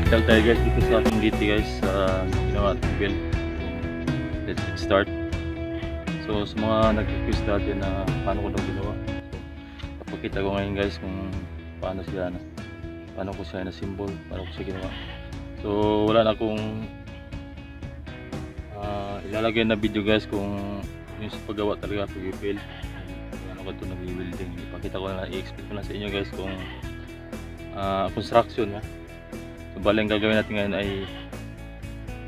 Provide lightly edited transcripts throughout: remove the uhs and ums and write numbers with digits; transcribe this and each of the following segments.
Tag tayo guys dito sa ating GT guys sa ginawa ating build. Let's get start. So sa mga nag-request dati na paano ko daw ginawa, so papakita ko ngayon guys kung paano siya paano ko siya na-symbol, paano ko siya ginawa. So wala na akong ilalagay na video guys kung yung sa paggawa talaga pag-build, ano ko ito nag-building. Ipakita ko na, i-explain ko na sa inyo guys kung construction ha. So bali ang gagawin natin ngayon ay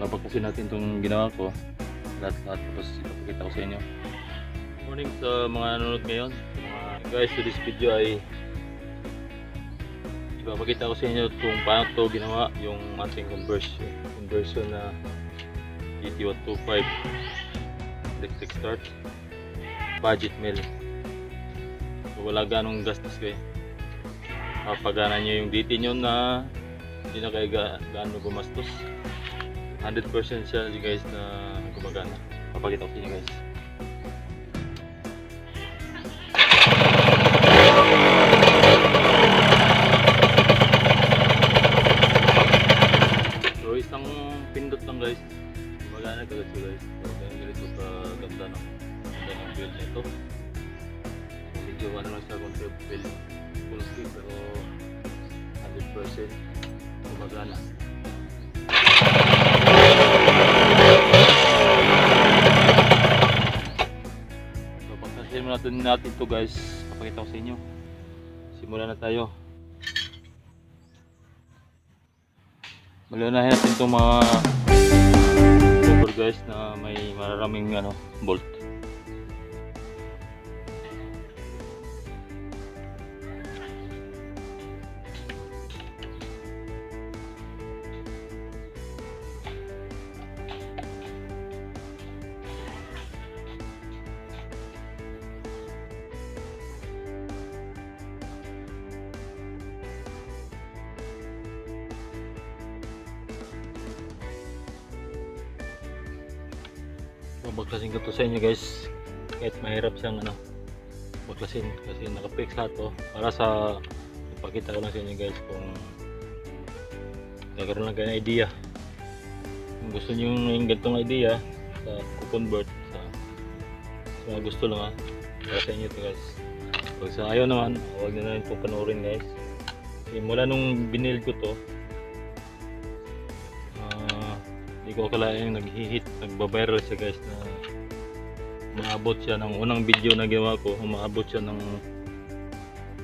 babakasin natin itong ginawa ko lahat tapos ipapakita ko sa inyo. Morning sa mga nanonood ngayon guys. So this video ay ipapakita ko sa inyo kung paano ito ginawa yung ating conversion na GT125 electric start budget mill. So wala ganong gastos kayo, mapagana nyo yung DT nyo na hindi na kayo gaano gumastos. 100% siya guys na gumagana. Papakita ko sa inyo guys. So isang pindot lang guys, gumagana kagad siya guys. So ganito ka ganda ng build nito. So medyo ano lang siya control build full speed pero 100% gumagana. So pagkasin natin ito guys, papakita ko sa inyo. Simulan na tayo. Malunahin natin itong mga cover guys na may maraming bolt. Baklasin ko to sa inyo guys, kahit mahirap siyang baklasin kasi naka-fix lahat to para sa ipakita ko lang sa inyo guys kung nagkaroon lang kayo ng idea. Kung gusto nyo yung ganitong idea sa convert sa mga gusto lang para sa inyo to guys. Pag sa ayaw naman, huwag na itong panoorin guys. Kasi mula nung binil ko to, hindi ko akalain nag-hit, nagbabiral siya guys na maabot siya ng unang video na ginawa ko, maabot siya ng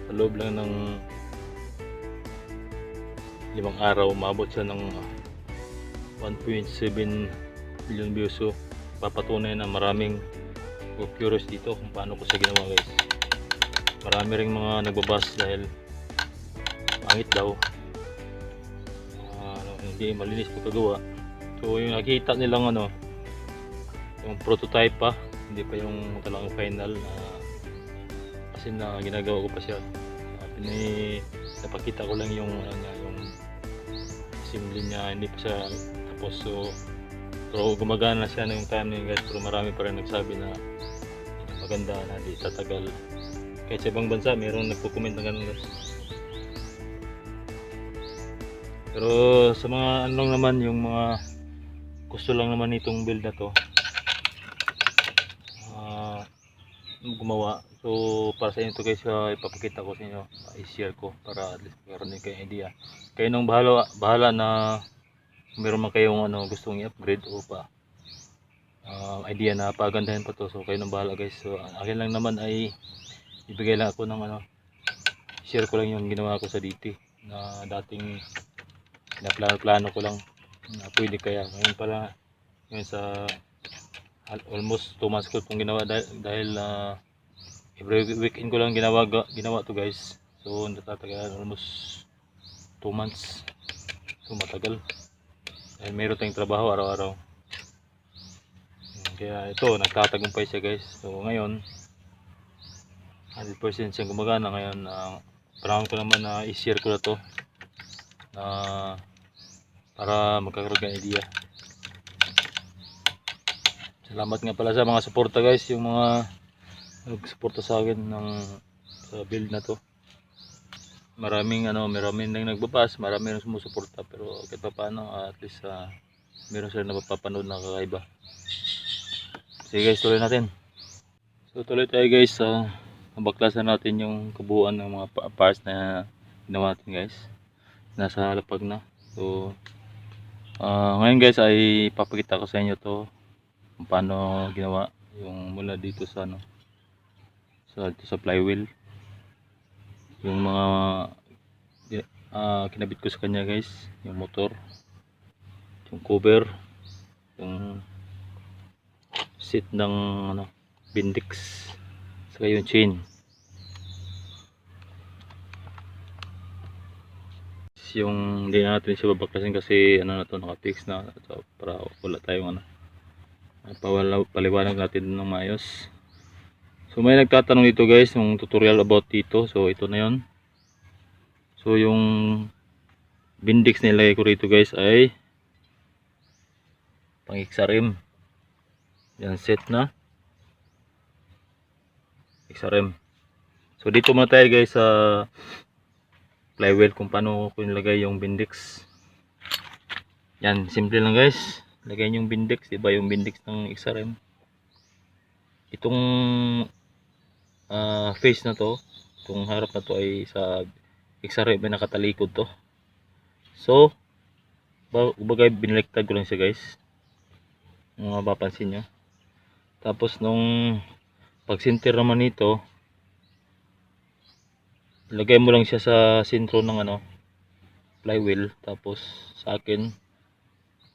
sa loob lang ng 5 araw, maabot siya ng 1.7 million views. So papatunay na maraming curious dito kung paano ko siya ginawa guys. Marami ring mga nagbabas dahil pangit daw, hindi malinis pagkagawa. So yung nakita nilang yung prototype pa, hindi pa yung talagang final kasi na ginagawa ko pa siya. Napakita ko lang yung yung assembly niya, hindi pa siya tapos. So pero gumagana siya na yung time na yun guys, pero marami pa rin nagsabi na maganda na di tatagal. Kahit sa ibang bansa mayroong nagko-comment na ganun guys. Pero sa mga naman yung mga gusto lang naman itong build na to gumawa. So para sa inyo to guys, ipapakita ko sa inyo, i-share ko para at least magkaroon din kayong idea. Kayo nang bahala na meron man kayong gustong i-upgrade o pa idea na pagandahin pa to. So kayo nang bahala guys. So akin lang naman ay ibigay lang ako ng share ko lang yung ginawa ko sa DT na dating plano ko lang na pwede kaya. Ngayon pala, ngayon sa almost 2 months ko itong ginawa dahil every weekend ko lang ginawa to guys. So natatagal almost 2 months. So matagal dahil mayroon tayong trabaho araw-araw, kaya ito nagtatagumpay siya guys. So ngayon 100% siyang gumagana. Ngayon panahon ko naman na i-share ko na to para magkakaroon ng idea. Salamat nga pala sa mga suporta guys, yung mga nagsuporta sa akin sa build na to. maraming nang nagbabas, marami nang sumusuporta, pero kahit pa paano at least meron sila napapanood na kakaiba. Sige guys, tuloy natin. So tuloy tayo guys sa baklasan natin yung kabuuan ng mga parts na ginawa natin guys. Nasa lapag na. So ngayon guys ay papakita ko sa inyo to kung paano ginawa yung mula dito sa sa flywheel, yung mga kinabit ko sa kanya guys, yung motor, yung cover, yung seat ng Bendix, saka yung chain. Yung hindi natin siya babaklasin kasi na to, naka-fix na, so, para wala tayong paliwanag natin ng maayos. So may nagtatanong dito guys, yung tutorial about dito. So ito na yon. So yung Bendix na ilagay ko rito guys ay pang XRM. Yan, set na XRM. So dito muna tayo guys sa flywheel kung paano ko nilagay yung Bendix. Yan, simple lang guys. Lagay yung Bendix, diba yung Bendix ng XRM. Itong face na to, itong harap na to ay sa XRM ay nakatalikod to. So bagay binaliktad ko lang siya guys, kung mapapansin nyo. Tapos nung pag center naman nito, ilagay mo lang siya sa sentro ng flywheel. Tapos sa akin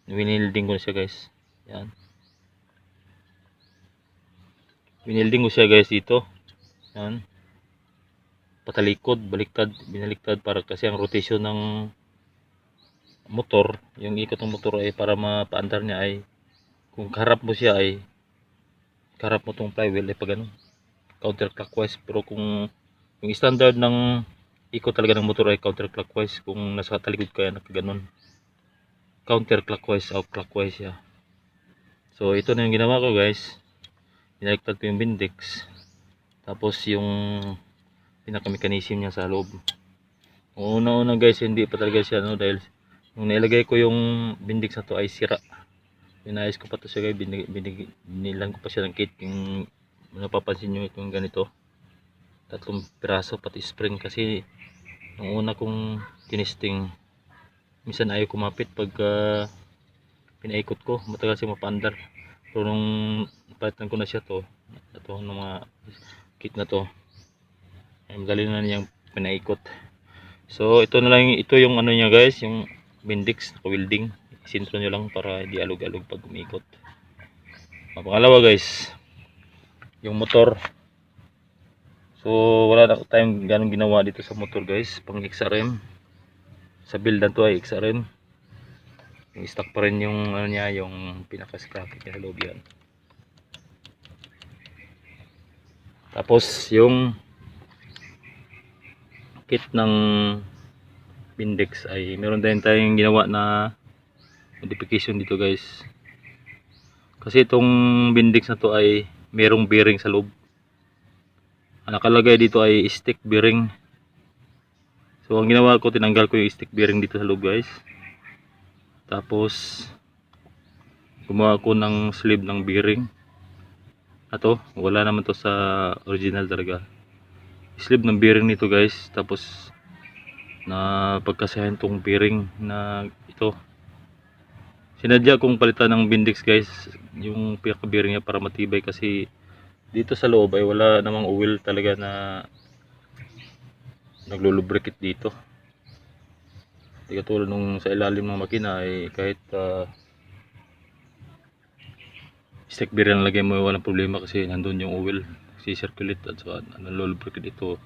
winilding ko na siya guys. Yan, winilding ko siya guys dito. Yan, patalikod, baliktad, binaliktad para kasi ang rotation ng motor, yung ikot ng motor ay para mapaandar niya ay kung kaharap mo siya ay kaharap mo tong flywheel ay pag counterclockwise. Pero kung yung standard ng ikot talaga ng motor ay counterclockwise. Kung nasa talikod ka yan, nakaganon, counterclockwise o clockwise siya. So ito na yung ginawa ko guys, binaliktad ko yung Bendix. Tapos yung pinaka-mechanism niya sa loob. Una-una guys, hindi pa talaga siya dahil nung nilagay ko yung Bendix na to ay sira. Pinayos ko pa to siya guys, binilan ko pa siya ng kit. Yung napapansin nyo itong ganito, 3 piraso pati spring, kasi nung una kong tinesting minsan ayaw kumapit pag pinaikot ko, matagal siya mapaandar. Pero nung napalitan ko na siya to, ito ng mga kit na to, ay madali na niyang pinaikot. So ito na lang, ito yung niya guys, yung Bendix naka-welding. Sintro nyo lang para hindi alog-alog pag umikot. Pangalawa guys, yung motor. So wala na tayong ganong ginawa dito sa motor guys, pang XRM. Sa build na to ay XRM. Yung stock pa rin yung niya, yung pinaka-sprocket niya sa loob yan. Tapos yung kit ng Bendix ay meron din tayong ginawa na modification dito guys. Kasi itong Bendix na to ay merong bearing sa loob. Ang nakalagay dito ay stick bearing. So ang ginawa ko, tinanggal ko yung stick bearing dito sa loob guys. Tapos gumawa ko ng sleeve ng bearing. Ato, wala naman to sa original talaga. Sleeve ng bearing nito guys. Tapos na pagkasahin tong bearing na ito, sinadya kong palitan ng Bendix guys, yung pinaka bearing niya para matibay. Kasi dito sa loob ay wala namang oil talaga na naglulubricate dito. Hindi katulad nung sa ilalim ng makina ay kahit stick bearing lagay mo walang problema kasi nandun yung oil, si-circulate at so naglulubricate dito.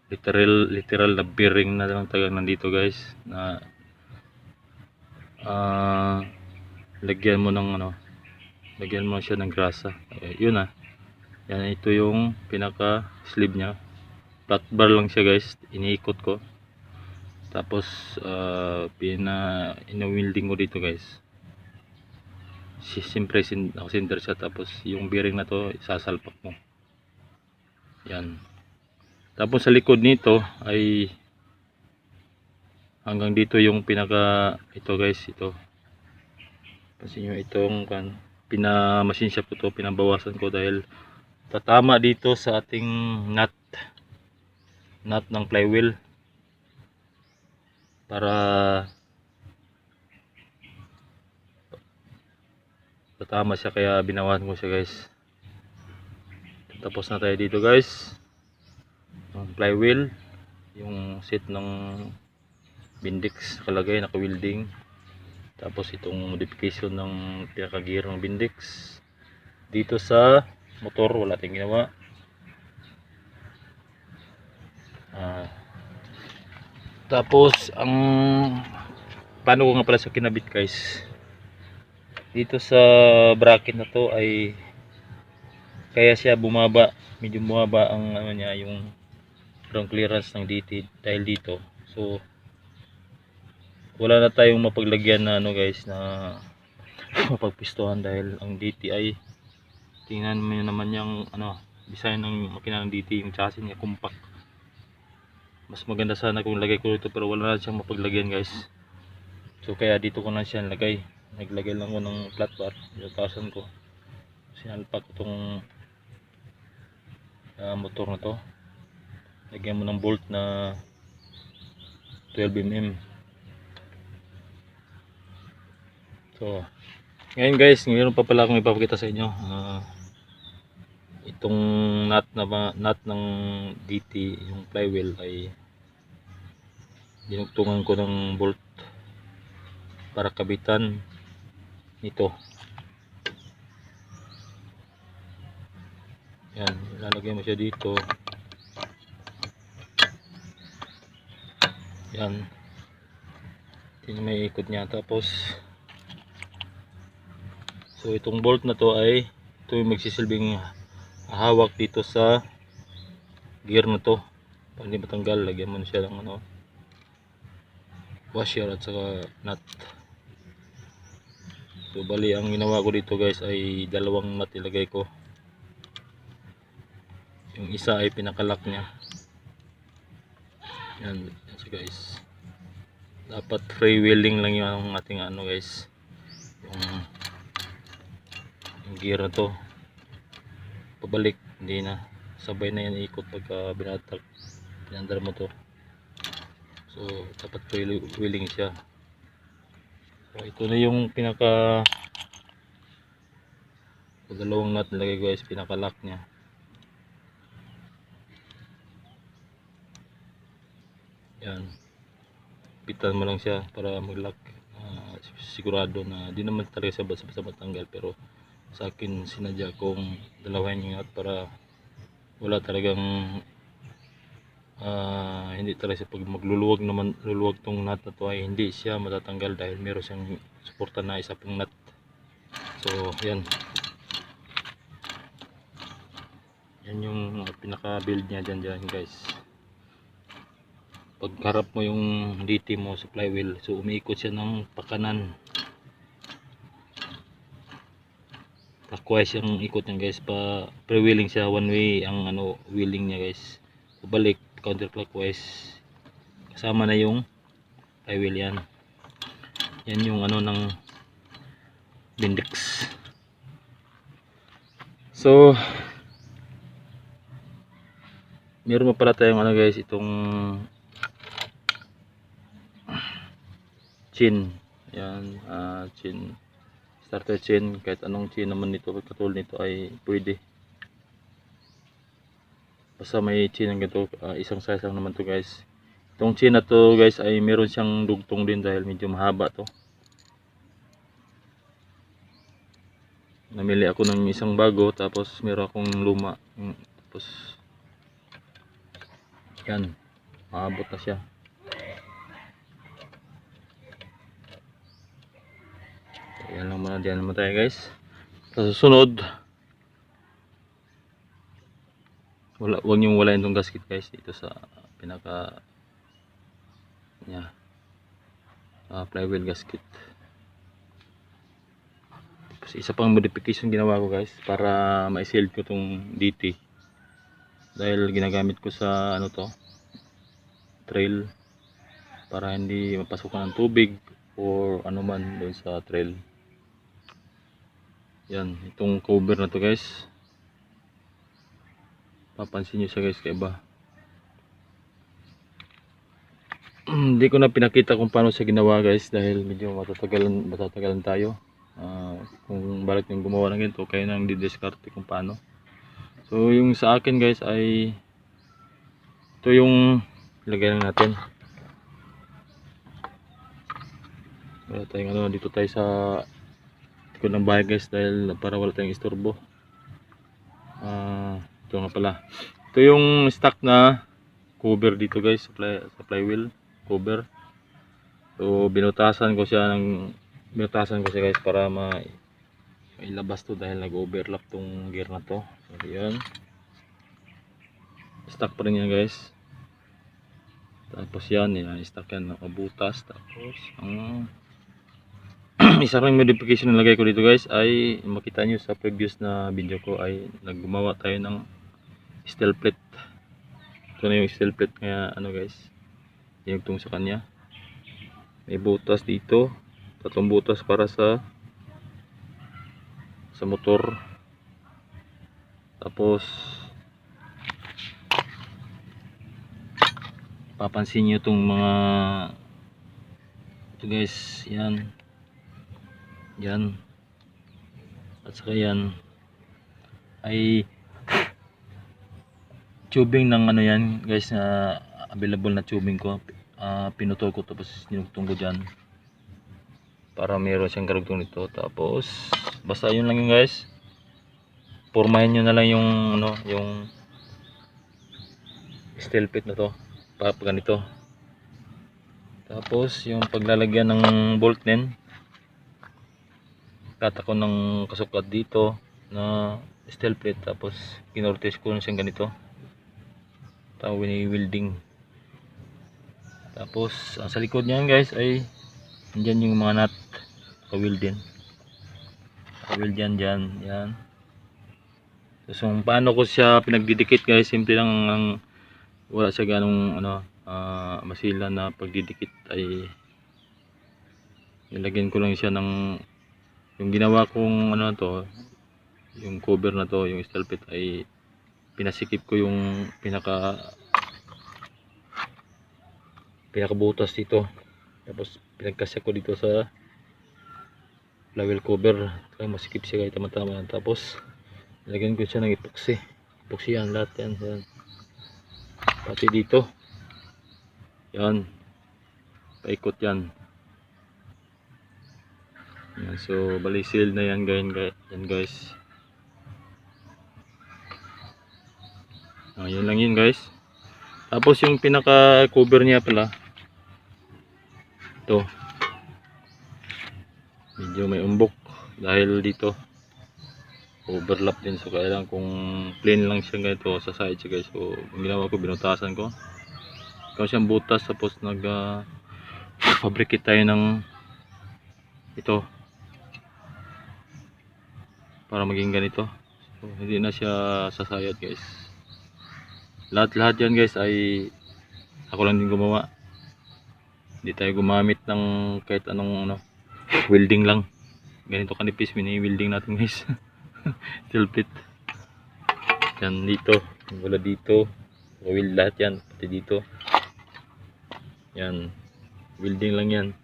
Literal na bearing na lang tagang nandito guys, na lagyan mo ng lagyan mo siya ng grasa. Yun yan, ito yung pinaka sleeve nya, flat bar lang siya guys, iniikot ko. Tapos ina-welding ko dito guys. Siyempre naka-center siya. Tapos yung bearing na to isasalpak mo yan. Tapos sa likod nito ay hanggang dito yung pinaka ito guys, ito. Pansin nyo itong machine shop ko to, pinabawasan ko dahil tatama dito sa ating nut ng flywheel para tatama siya, kaya binawasan ko siya guys. Tapos na tayo dito guys, ang flywheel, yung set ng Bendix nakalagay, naka-welding. Tapos itong modification ng pinaka gear ng Bendix. Dito sa motor wala tayong ginawa. Tapos ang paano ko nga pala sa kinabit guys, dito sa bracket na to ay kaya siya bumaba, medyo bumaba ang ano niya, yung ground clearance ng DT dahil dito. So wala na tayong mapaglagyan na ano guys, na mapagpistohan dahil ang DT ay, tingnan mo naman yung ano design ng makina ng DT, yung chassis niya compact. Mas maganda sana kung lagay ko ito, pero wala na siyang mapaglagyan guys. So kaya dito ko na siya nilagay. Naglagay lang ko ng flat bar, 1,000 ko. Sinalpak ko itong motor na to. Lagyan mo ng bolt na 12mm. So ngayon guys, ngayon pa pala akong ipapakita sa inyo itong nut ng DT, yung flywheel ay dinugtungan ko ng bolt para kabitan nito. Yan, ilalagay mo siya dito. Yan, yun may ikot niya. Tapos so itong bolt na to ay ito yung magsisilbing hawak dito sa gear na to. Pag hindi matanggal, lagyan mo na siya ng ano, washer at saka nut. So bali ang ginawa ko dito guys ay dalawang nut ilagay ko. Yung isa ay pinakalock niya. Yan, yan siya guys. Dapat freewheeling lang yung ating ano guys, yung gear na to. Pabalik, hindi na sabay na yan ikot pagka binandar mo to. So dapat freewheeling siya. So ito na yung pinaka dalawang nut nilagay guys, pinaka lock niya. Yan, pitan mo lang siya para mag-lock. Sigurado na di naman talaga siya basta matanggal, pero sa akin sinadya kong dalawahin yung nut para wala talagang hindi talaga siya, pag magluluwag naman, luluwag tong nut na to ay hindi siya matatanggal dahil meron siyang suporta na isa pang nut. So yan, yan yung pinaka build niya dyan guys. Pag harap mo yung DT mo sa flywheel, so umiikot siya ng pakanan, clockwise yung ikot niya guys. Pa freewheeling siya, one way ang ano wheeling niya guys. Pabalik counterclockwise, kasama na yung flywheel. Yan yung ano ng Bendix. So meron pa pala tayong ano guys, itong chain. Yan, chain, starter chain, kahit anong chain naman nito, katulad nito ay pwede, basta may chain ng ganito. Isang size lang naman to guys. Itong chain na to guys ay meron siyang dugtong din dahil medyo mahaba to. Namili ako ng isang bago, tapos meron akong luma. Tapos yan, maabot na siya. Yan lang muna, diyan naman tayo guys. Sa susunod, huwag niyong walain itong gasket guys dito sa pinaka niya, flywheel gasket. Tapos isa pang modification ginawa ko guys para ma-shield ko itong DT, dahil ginagamit ko sa ano to, trail, para hindi mapasukan ng tubig or ano man doon sa trail. Yan, itong cover na to guys, papansin nyo siya guys, kaiba. Hindi ko na pinakita kung paano siya ginawa guys, dahil medyo matatagalan tayo. Kung bakit yung gumawa ng ganito, kayo nang didiskarte kung paano. So yung sa akin guys ay ito yung ilagay lang natin. Wala tayong ano, dito tayo sa likod ng bahay guys, dahil para wala tayong istorbo. Ito nga pala, ito yung stock na cover dito guys, sa flywheel cover. So binutasan ko siya guys para mailabas to, dahil nag-overlap tong gear na to. So yan, stock pa rin yan guys. Tapos yan stock yan, nakabutas. Tapos ang isa ring modification na lagay ko dito guys ay makita nyo sa previous na video ko, ay naggumawa tayo ng steel plate. Ito na yung steel plate kaya ano guys, yung tung sa kanya. May butas dito, 3 butas para sa motor. Tapos papansin nyo itong mga ito guys, yan at saka yan ay tubing ng ano yan guys, na available na tubing ko. Pinutol ko tapos dinugtong ko dyan para meron siyang karugtong nito. Tapos basta yun lang yun guys, pormahin nyo na lang yung ano, yung steel plate na to para ganito. Tapos yung paglalagyan ng bolt nin, katako ng kasukat dito na steel plate, tapos kinortes ko na siyang ganito, tapos wini-welding. Tapos sa likod niyan guys ay andyan yung mga nut, ka-weld din, ka-weld yan. So paano ko siya pinagdidikit guys, simple lang, wala siya ganong ano, masila na pagdidikit. Ay nilagyan ko lang siya ng yung ginawa kong ano to, yung cover na to, yung steel plate, ay pinasikip ko yung pinakabutas dito, tapos pinagkasya ko dito sa flywheel cover, kaya masikip siya kahit tama-tama. Tapos nilagyan ko siya ng epoxy yan, lahat yan, pati dito yan, paikot yan. So bali seal na yan guys. Yun lang yun guys. Tapos yung pinaka cover niya pala, ito medyo may umbok dahil dito overlap din. So kailangan kung plain lang siya ganito sa side siya guys, so ginawa ko, binutasan ko ikaw siyang butas. Tapos fabricate tayo ng ito para maging ganito. So hindi na siya sasayad guys. Lahat yan guys ay ako lang din gumawa. Hindi tayo gumamit ng kahit anong ano, welding lang. Ganito kanipis mini-welding natin guys. Steel plate yan dito, wala dito, weld lahat yan, pati dito yan, welding lang yan.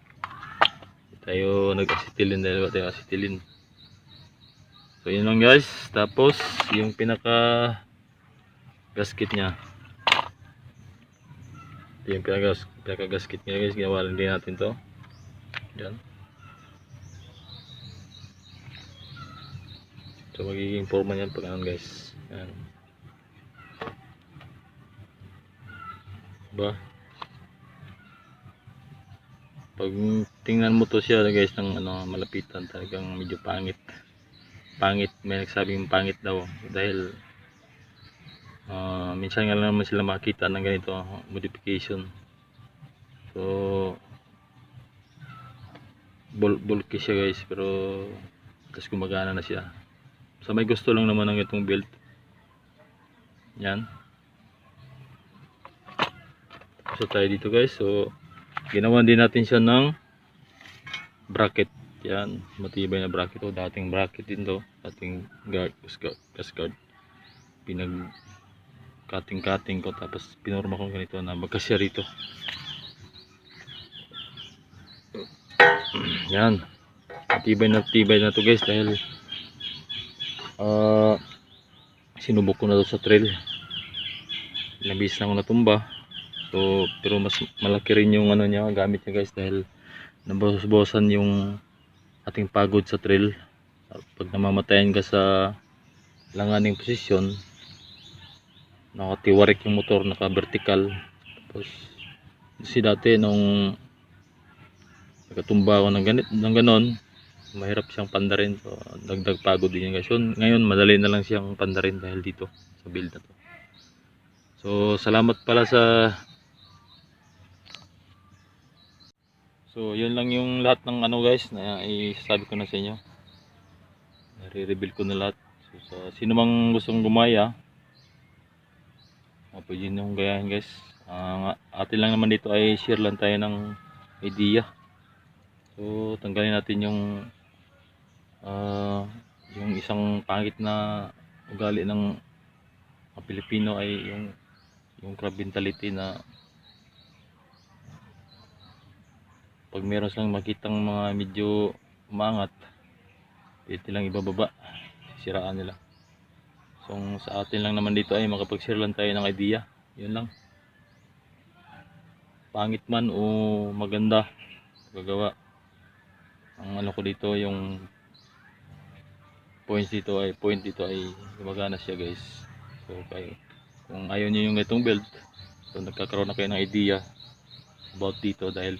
Tayo nag-acetylene dahil wala tayong acetylene. So yun lang guys. Tapos yung pinaka gasket nya, ito yung pinaka gasket nya guys, ginawa din natin to yan. So magiging forma niyan pag ano guys, yan ba. Pag tingnan mo to siya guys ng ano, malapitan, talagang medyo pangit. May nagsabing pangit daw dahil minsan nga lang naman sila makita ng ganito modification. So bulky siya guys, pero tapos gumagana na siya. So may gusto lang naman ng itong build yan. So tayo dito guys, so Ginawan din natin siya ng bracket. Yan, matibay na bracket to. Dating bracket din to. Dating guard, gas guard. Pinag cutting ko, tapos pinorma ko ganito na magkasya rito. Yan, tibay na to guys, dahil sinubok ko na to sa trail. Nabis na ako natumba. So, pero mas malaki rin yung ano niya, gamit niya guys, dahil nabawas-bawasan yung ating pagod sa trail. Pag namamatayan ka sa langaning posisyon, nakatiwarik yung motor, naka-vertical. Tapos kasi dati nung nakatumba ako ng ganon, mahirap siyang pandarin. So dagdag pagod din yan guys. So, ngayon madali na lang siyang pandarin dahil dito sa build na to. So salamat pala sa yun lang yung lahat ng ano guys na isasabi ko na sa inyo. Nare-reveal ko na lahat. So sa sino mang gustong gumaya, pwede nyo gayahin guys. Atin lang naman dito ay share lang tayo ng idea. So tanggalin natin yung isang pangit na ugali ng Pilipino, ay yung crab mentality na pag meron silang makitang mga medyo umangat, pwede lang ibababa, sisiraan nila. So sa atin lang naman dito ay makapag-share lang tayo ng idea. Yun lang. Pangit man o maganda, gagawa. Ang ano ko dito, yung point dito ay gumagana siya guys. So kung ayaw niyo yung itong build, so nagkakaroon na kayo ng idea about dito, dahil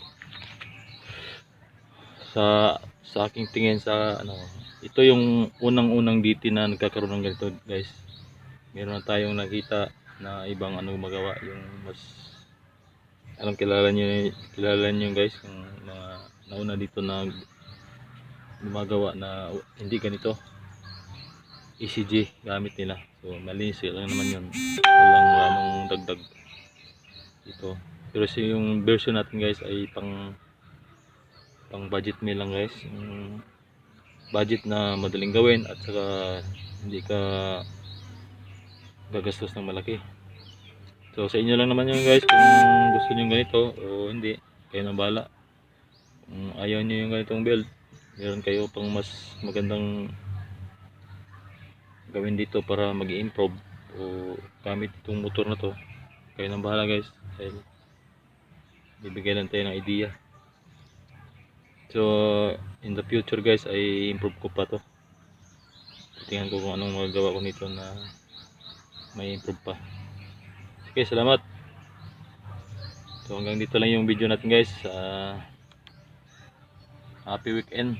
sa aking tingin sa ito yung unang DT na nagkakaroon ng ganito guys. Meron na tayong nakita na ibang magawa, yung mas kilala nyo guys, yung mga nauna dito na gumagawa na hindi ganito, ECG gamit nila. So malinis lang naman yun, walang ramong dagdag ito. Pero yung version natin guys ay pang budget meal lang guys, yung budget na madaling gawin at saka hindi ka gagastos ng malaki. So sa inyo lang naman yun guys, kung gusto nyo ganito o hindi, kayo na bahala. Kung ayaw nyo yung ganitong build, meron kayo pang mas magandang gawin dito para mag-improve o gamit itong motor na to, kayo na bahala guys, dahil bibigyan lang tayo ng idea. So in the future guys ay improve ko pa to. Tingnan ko kung anong magagawa ko nito na may improve pa. Okay, salamat. So hanggang dito lang yung video natin guys. Happy weekend.